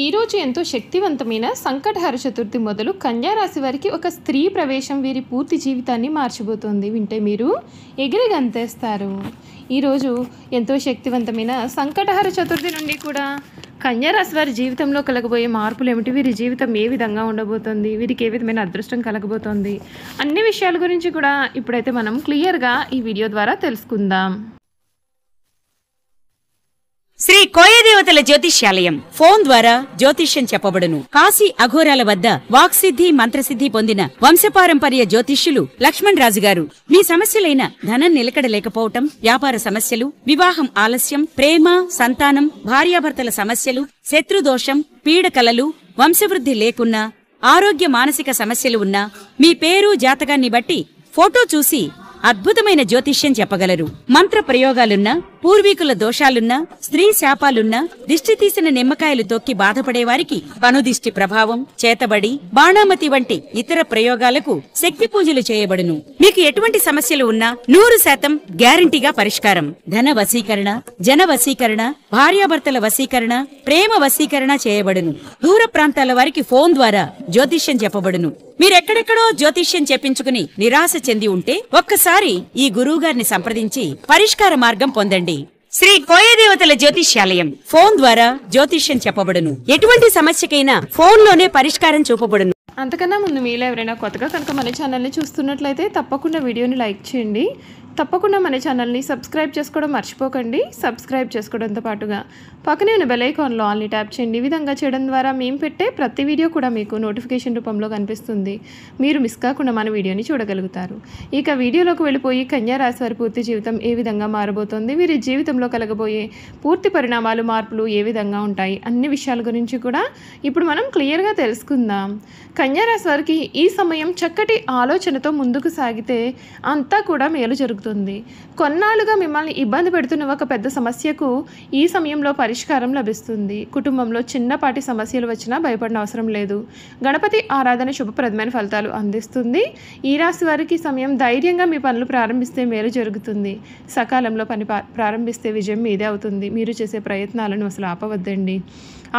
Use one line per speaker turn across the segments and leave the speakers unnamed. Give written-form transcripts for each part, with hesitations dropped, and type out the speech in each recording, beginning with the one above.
ఈరోజు ఎంతో శక్తివంతమైన సంకటహర చతుర్థి మొదలు కన్యా రాశి వారికి ఒక స్త్రీ ప్రవేశం వీరి పూర్తి జీవితాన్ని మార్చబోతోంది. వింటే మీరు ఎగిరి గంతేస్తారు. ఈరోజు ఎంతో శక్తివంతమైన సంకటహర చతుర్థి నుండి కూడా కన్యా రాశి వారి జీవితంలో కలగబోయే మార్పులు ఏమిటి, వీరి జీవితం ఏ విధంగా ఉండబోతోంది, వీరికి ఏ విధమైన అదృష్టం కలగబోతోంది, అన్ని విషయాల గురించి కూడా ఇప్పుడైతే మనం క్లియర్గా ఈ వీడియో ద్వారా తెలుసుకుందాం.
శ్రీ కోయదేవతల జ్యోతిష్యాలయం ఫోన్ ద్వారా జ్యోతిష్యం చెప్పబడును. కాశీ అఘోరాల వద్ద వాక్సిద్ధి మంత్రసిద్ధి పొందిన వంశపారంపర్య జ్యోతిష్యులు లక్ష్మణ్ రాజు గారు మీ సమస్యలైన ధనం నిలకడ లేకపోవటం, వ్యాపార సమస్యలు, వివాహం ఆలస్యం, ప్రేమ, సంతానం, భార్యాభర్తల సమస్యలు, శత్రుదోషం, పీడకలలు, వంశవృద్ధి లేకున్నా, ఆరోగ్య మానసిక సమస్యలు ఉన్నా మీ పేరు జాతకాన్ని బట్టి ఫోటో చూసి అద్భుతమైన జ్యోతిష్యం చెప్పగలరు. మంత్ర ప్రయోగాలున్నా, పూర్వీకుల దోషాలున్నా, స్త్రీ శాపాలున్నా, దిష్టి తీసిన నిమ్మకాయలు తొక్కి బాధపడేవారికి పనుదిష్టి ప్రభావం, చేతబడి, బాణామతి వంటి ఇతర ప్రయోగాలకు శక్తి పూజలు చేయబడును. మీకు ఎటువంటి సమస్యలు ఉన్నా 100% గ్యారంటీగా పరిష్కారం. ధన వశీకరణ, జన వశీకరణ, భార్యాభర్తల వశీకరణ, ప్రేమ వశీకరణ చేయబడును. దూర ప్రాంతాల వారికి ఫోన్ ద్వారా జ్యోతిష్యం చెప్పబడును. మీరెక్కడెక్కడో జ్యోతిష్యం చెప్పించుకుని నిరాశ చెంది ఉంటే ఒక్కసారి ఈ గురువుగారిని సంప్రదించి పరిష్కార మార్గం పొందండి. శ్రీ కోయదేవతల జ్యోతిష్యాలయం ఫోన్ ద్వారా జ్యోతిష్యం చెప్పబడును. ఎటువంటి సమస్యకైనా ఫోన్లోనే పరిష్కారం చూపబడును.
అంతకన్నా ముందు మీలో ఎవరైనా కొత్తగా కనుక మన ఛానల్ని చూస్తున్నట్లయితే తప్పకుండా వీడియోని లైక్ చేయండి. తప్పకుండా మన ఛానల్ని సబ్స్క్రైబ్ చేసుకోవడం మర్చిపోకండి. సబ్స్క్రైబ్ చేసుకోవడంతో పాటుగా పక్కనే ఉన్న బెల్ ఐకాన్లో ఆల్ని ట్యాప్ చేయండి. ఈ విధంగా చేయడం ద్వారా మేము పెట్టే ప్రతి వీడియో కూడా మీకు నోటిఫికేషన్ రూపంలో కనిపిస్తుంది. మీరు మిస్ కాకుండా మన వీడియోని చూడగలుగుతారు. ఇక వీడియోలోకి వెళ్ళిపోయి కన్యా రాశి వారి పూర్తి జీవితం ఏ విధంగా మారబోతోంది, వీరి జీవితంలో కలగబోయే పూర్తి పరిణామాలు, మార్పులు ఏ విధంగా ఉంటాయి, అన్ని విషయాల గురించి కూడా ఇప్పుడు మనం క్లియర్గా తెలుసుకుందాం. కన్యా రాశి వారికి ఈ సమయం చక్కటి ఆలోచనతో ముందుకు సాగితే అంతా కూడా మేలు జరుగుతుంది. కొన్నాళ్ళుగా మిమ్మల్ని ఇబ్బంది పెడుతున్న ఒక పెద్ద సమస్యకు ఈ సమయంలో పరిష్కారం లభిస్తుంది. కుటుంబంలో చిన్నపాటి సమస్యలు వచ్చినా భయపడిన అవసరం లేదు. గణపతి ఆరాధన శుభప్రదమైన ఫలితాలు అందిస్తుంది. ఈ రాశి వారికి సమయం ధైర్యంగా మీ పనులు ప్రారంభిస్తే మేలు జరుగుతుంది. సకాలంలో పని ప్రారంభిస్తే విజయం మీదే అవుతుంది. మీరు చేసే ప్రయత్నాలను అసలు ఆపవద్దండి.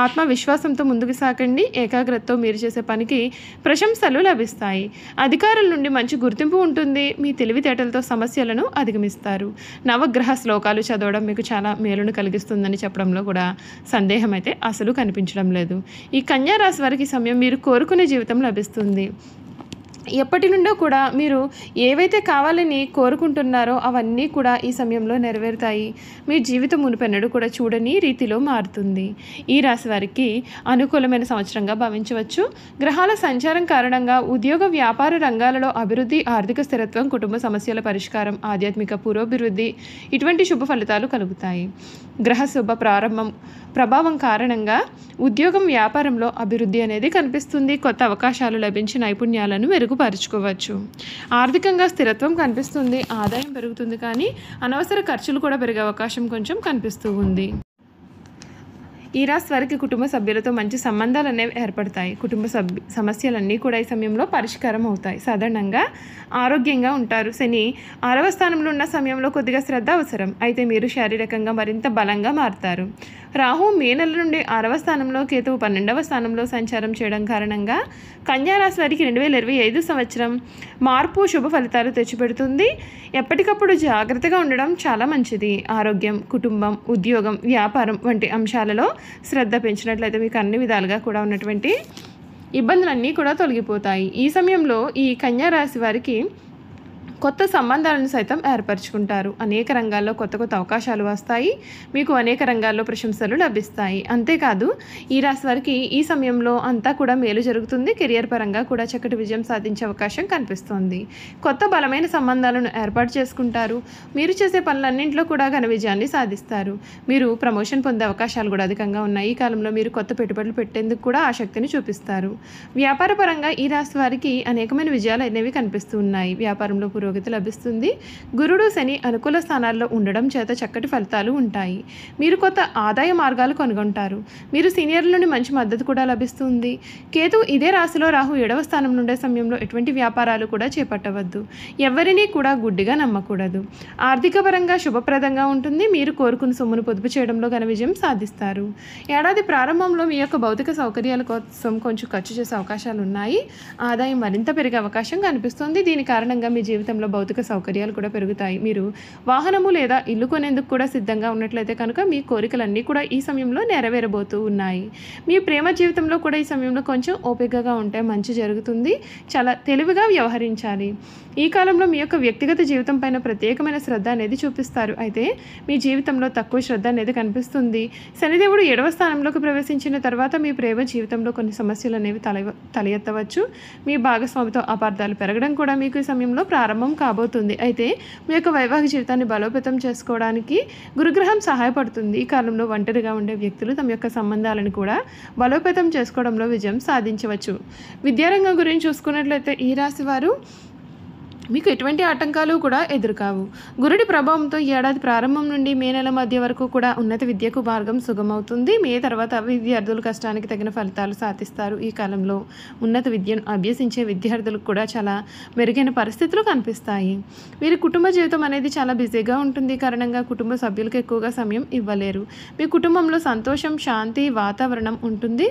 ఆత్మవిశ్వాసంతో ముందుకు సాగండి. ఏకాగ్రతతో మీరు చేసే పనికి ప్రశంసలు లభిస్తాయి. అధికారుల నుండి మంచి గుర్తింపు ఉంటుంది. మీ తెలివితేటలతో సమస్యలను అధిగమిస్తారు. నవగ్రహ శ్లోకాలు చదవడం మీకు చాలా మేలును కలిగిస్తుందని చెప్పడంలో కూడా సందేహం అయితే అసలు కనిపించడం లేదు. ఈ కన్యా రాశి వారికి సమయం మీరు కోరుకునే జీవితం లభిస్తుంది. ఎప్పటి నుండో కూడా మీరు ఏవైతే కావాలని కోరుకుంటున్నారో అవన్నీ కూడా ఈ సమయంలో నెరవేరుతాయి. మీ జీవితం మునుపెన్నడూ కూడా చూడని రీతిలో మారుతుంది. ఈ రాశి వారికి అనుకూలమైన సంవత్సరంగా భావించవచ్చు. గ్రహాల సంచారం కారణంగా ఉద్యోగ వ్యాపార రంగాలలో అభివృద్ధి, ఆర్థిక స్థిరత్వం, కుటుంబ సమస్యల పరిష్కారం, ఆధ్యాత్మిక పురోభివృద్ధి ఇటువంటి శుభ ఫలితాలు కలుగుతాయి. గ్రహ శుభ ప్రభావం కారణంగా ఉద్యోగం, వ్యాపారంలో అభివృద్ధి అనేది కనిపిస్తుంది. కొత్త అవకాశాలు లభించి నైపుణ్యాలను మెరుగుపరుచుకోవచ్చు. ఆర్థికంగా స్థిరత్వం కనిపిస్తుంది. ఆదాయం పెరుగుతుంది, కానీ అనవసర ఖర్చులు కూడా పెరిగే అవకాశం కొంచెం కనిపిస్తూ ఉంది. ఈ రాశి వారికి కుటుంబ సభ్యులతో మంచి సంబంధాలు అనేవి ఏర్పడతాయి. కుటుంబ సమస్యలన్నీ కూడా ఈ సమయంలో పరిష్కారం అవుతాయి. సాధారణంగా ఆరోగ్యంగా ఉంటారు. శని 6వ స్థానంలో ఉన్న సమయంలో కొద్దిగా శ్రద్ధ అవసరం. అయితే మీరు శారీరకంగా మరింత బలంగా మారుతారు. రాహు మే నెల నుండి 6వ స్థానంలో, కేతువు 12వ స్థానంలో సంచారం చేయడం కారణంగా కన్యా రాశి వారికి 2025 సంవత్సరం మార్పు, శుభ ఫలితాలు తెచ్చిపెడుతుంది. ఎప్పటికప్పుడు జాగ్రత్తగా ఉండడం చాలా మంచిది. ఆరోగ్యం, కుటుంబం, ఉద్యోగం, వ్యాపారం వంటి అంశాలలో శ్రద్ధ పెంచినట్లయితే మీకు అన్ని విధాలుగా కూడా ఉన్నటువంటి ఇబ్బందులన్నీ కూడా తొలగిపోతాయి. ఈ సమయంలో ఈ కన్యా రాశి వారికి కొత్త సంబంధాలను సైతం ఏర్పరచుకుంటారు. అనేక రంగాల్లో కొత్త కొత్త అవకాశాలు వస్తాయి. మీకు అనేక రంగాల్లో ప్రశంసలు లభిస్తాయి. అంతేకాదు ఈ రాశి వారికి ఈ సమయంలో అంతా కూడా మేలు జరుగుతుంది. కెరియర్ పరంగా కూడా చక్కటి విజయం సాధించే అవకాశం కనిపిస్తోంది. కొత్త బలమైన సంబంధాలను ఏర్పాటు చేసుకుంటారు. మీరు చేసే పనులన్నింటిలో కూడా ఘన విజయాన్ని సాధిస్తారు. మీరు ప్రమోషన్ పొందే అవకాశాలు కూడా అధికంగా ఉన్నాయి. ఈ కాలంలో మీరు కొత్త పెట్టుబడులు పెట్టేందుకు కూడా ఆసక్తిని చూపిస్తారు. వ్యాపార పరంగా ఈ రాశి వారికి అనేకమైన విజయాలు అనేవి కనిపిస్తూ ఉన్నాయి. వ్యాపారంలో పురోగతి, పురోగతి లభిస్తుంది. గురుడు శని అనుకూల స్థానాల్లో ఉండడం చేత చక్కటి ఫలితాలు ఉంటాయి. మీరు కొత్త ఆదాయ మార్గాలు కనుగొంటారు. మీరు సీనియర్ల నుండి మంచి మద్దతు కూడా లభిస్తుంది. కేతు ఇదే రాశిలో, రాహు 7వ స్థానం నుండే సమయంలో ఎటువంటి వ్యాపారాలు కూడా చేపట్టవద్దు. ఎవరినీ కూడా గుడ్డిగా నమ్మకూడదు. ఆర్థిక పరంగా శుభప్రదంగా ఉంటుంది. మీరు కోరుకున్న సొమ్మును పొదుపు చేయడంలో ఘన విజయం సాధిస్తారు. ఏడాది ప్రారంభంలో మీ యొక్క భౌతిక సౌకర్యాల కోసం కొంచెం ఖర్చు చేసే అవకాశాలు ఉన్నాయి. ఆదాయం మరింత పెరిగే అవకాశం కనిపిస్తుంది. దీని కారణంగా మీ జీవితంలో భౌతిక సౌకర్యాలు కూడా పెరుగుతాయి. మీరు వాహనము లేదా ఇల్లు కొనేందుకు కూడా సిద్ధంగా ఉన్నట్లయితే కనుక మీ కోరికలన్నీ కూడా ఈ సమయంలో నెరవేరబోతూ ఉన్నాయి. మీ ప్రేమ జీవితంలో కూడా ఈ సమయంలో కొంచెం ఓపికగా ఉంటే మంచి జరుగుతుంది. చాలా తెలివిగా వ్యవహరించాలి. ఈ కాలంలో మీ యొక్క వ్యక్తిగత జీవితం పైన ప్రత్యేకమైన శ్రద్ధ అనేది చూపిస్తారు. అయితే మీ జీవితంలో తక్కువ శ్రద్ధ అనేది కనిపిస్తుంది. శనిదేవుడు 7వ స్థానంలోకి ప్రవేశించిన తర్వాత మీ ప్రేమ జీవితంలో కొన్ని సమస్యలు అనేవి తల ఎత్తవచ్చు. మీ భాగస్వామితో అపార్థాలు పెరగడం కూడా మీకు ఈ సమయంలో ప్రారంభం కాబోతుంది. అయితే మీ యొక్క వైవాహిక జీవితాన్ని బలోపేతం చేసుకోవడానికి గురుగ్రహం సహాయపడుతుంది. ఈ కాలంలో ఒంటరిగా ఉండే వ్యక్తులు తమ యొక్క సంబంధాలను కూడా బలోపేతం చేసుకోవడంలో విజయం సాధించవచ్చు. విద్యారంగం గురించి చూసుకున్నట్లయితే ఈ రాశి వారు మీకు ఎటువంటి ఆటంకాలు కూడా ఎదురుకావు. గురుడి ప్రభావంతో ఏడాది ప్రారంభం నుండి మే నెల మధ్య వరకు కూడా ఉన్నత విద్యకు మార్గం సుగమవుతుంది. మే తర్వాత విద్యార్థులు కష్టానికి తగిన ఫలితాలు సాధిస్తారు. ఈ కాలంలో ఉన్నత విద్యను అభ్యసించే విద్యార్థులకు కూడా చాలా మెరుగైన పరిస్థితులు కనిపిస్తాయి. వీరి కుటుంబ జీవితం అనేది చాలా బిజీగా ఉంటుంది. కారణంగా కుటుంబ సభ్యులకు ఎక్కువగా సమయం ఇవ్వలేరు. మీ కుటుంబంలో సంతోషం, శాంతి వాతావరణం ఉంటుంది.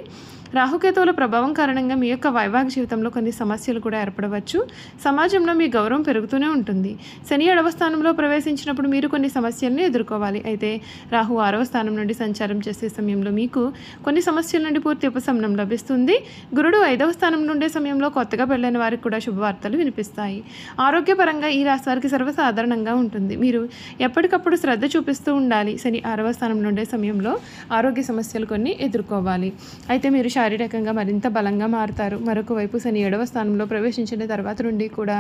రాహుకేతువుల ప్రభావం కారణంగా మీ యొక్క వైవాహిక జీవితంలో కొన్ని సమస్యలు కూడా ఏర్పడవచ్చు. సమాజంలో మీ గౌరవం పెరుగుతూనే ఉంటుంది. శని 7వ స్థానంలో ప్రవేశించినప్పుడు మీరు కొన్ని సమస్యలను ఎదుర్కోవాలి. అయితే రాహు 6వ స్థానం నుండి సంచారం చేసే సమయంలో మీకు కొన్ని సమస్యల నుండి పూర్తి ఉపశమనం లభిస్తుంది. గురుడు 5వ స్థానం నుండే సమయంలో కొత్తగా పెళ్ళైన వారికి కూడా శుభవార్తలు వినిపిస్తాయి. ఆరోగ్యపరంగా ఈ రాశి వారికి సర్వసాధారణంగా ఉంటుంది. మీరు ఎప్పటికప్పుడు శ్రద్ధ చూపిస్తూ ఉండాలి. శని 6వ స్థానం నుండే సమయంలో ఆరోగ్య సమస్యలు కొన్ని ఎదుర్కోవాలి. అయితే మీరు శారీరకంగా మరింత బలంగా మారుతారు. మరొక వైపు శని 7వ స్థానంలో ప్రవేశించిన తర్వాత నుండి కూడా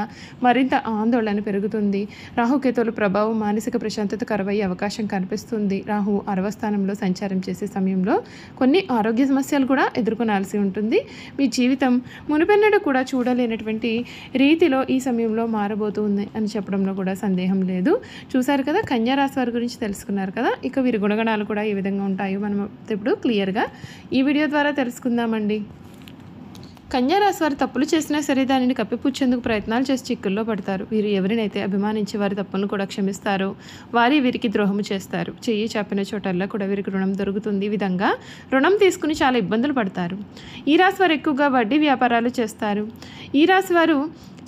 మరింత ఆందోళన పెరుగుతుంది. రాహుకేతువుల ప్రభావం మానసిక ప్రశాంతత కరువయ్యే అవకాశం కనిపిస్తుంది. రాహు 6వ స్థానంలో సంచారం చేసే సమయంలో కొన్ని ఆరోగ్య సమస్యలు కూడా ఎదుర్కొనాల్సి ఉంటుంది. మీ జీవితం మునుపెన్నడూ కూడా చూడలేనటువంటి రీతిలో ఈ సమయంలో మారబోతుంది అని చెప్పడంలో కూడా సందేహం లేదు. చూశారు కదా, కన్యా రాశి వారి గురించి తెలుసుకున్నారు కదా. ఇక వీరి గుణగణాలు కూడా ఏ విధంగా ఉంటాయో మనం ఇప్పుడు క్లియర్గా ఈ వీడియో ద్వారా తెలుసుకుందామండి. కన్యా రాశి వారు తప్పులు చేసినా సరే దానిని కప్పిపుచ్చేందుకు ప్రయత్నాలు చేసి చిక్కుల్లో పడతారు. వీరు ఎవరినైతే అభిమానించి వారి తప్పులను కూడా క్షమిస్తారో వారి వీరికి ద్రోహము చేస్తారు. చెయ్యి చాపిన చోటల్లా కూడా వీరికి రుణం దొరుకుతుంది. ఈ విధంగా రుణం తీసుకుని చాలా ఇబ్బందులు పడతారు. ఈ రాశి వారు ఎక్కువగా వడ్డీ వ్యాపారాలు చేస్తారు. ఈ రాశి వారు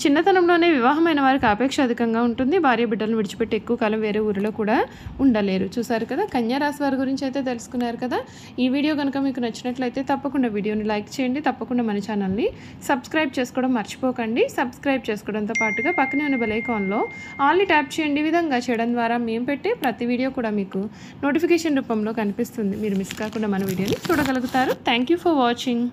చిన్నతనంలోనే వివాహమైన వారికి ఆపేక్ష అధికంగా ఉంటుంది. భార్య బిడ్డలను విడిచిపెట్టి ఎక్కువ కాలం వేరే ఊరిలో కూడా ఉండలేరు. చూసారు కదా, కన్యా రాశి వారి గురించి అయితే తెలుసుకున్నారు కదా. ఈ వీడియో కనుక మీకు నచ్చినట్లయితే తప్పకుండా వీడియోని లైక్ చేయండి. తప్పకుండా మన ఛానల్ని సబ్స్క్రైబ్ చేసుకోవడం మర్చిపోకండి. సబ్స్క్రైబ్ చేసుకోవడంతో పాటుగా పక్కనే ఉన్న బెల్ ఐకాన్లో ఆల్ని ట్యాప్ చేయండి. ఈ విధంగా చేయడం ద్వారా మేము పెట్టే ప్రతి వీడియో కూడా మీకు నోటిఫికేషన్ రూపంలో కనిపిస్తుంది. మీరు మిస్ కాకుండా మన వీడియోని చూడగలుగుతారు. Thank you for watching.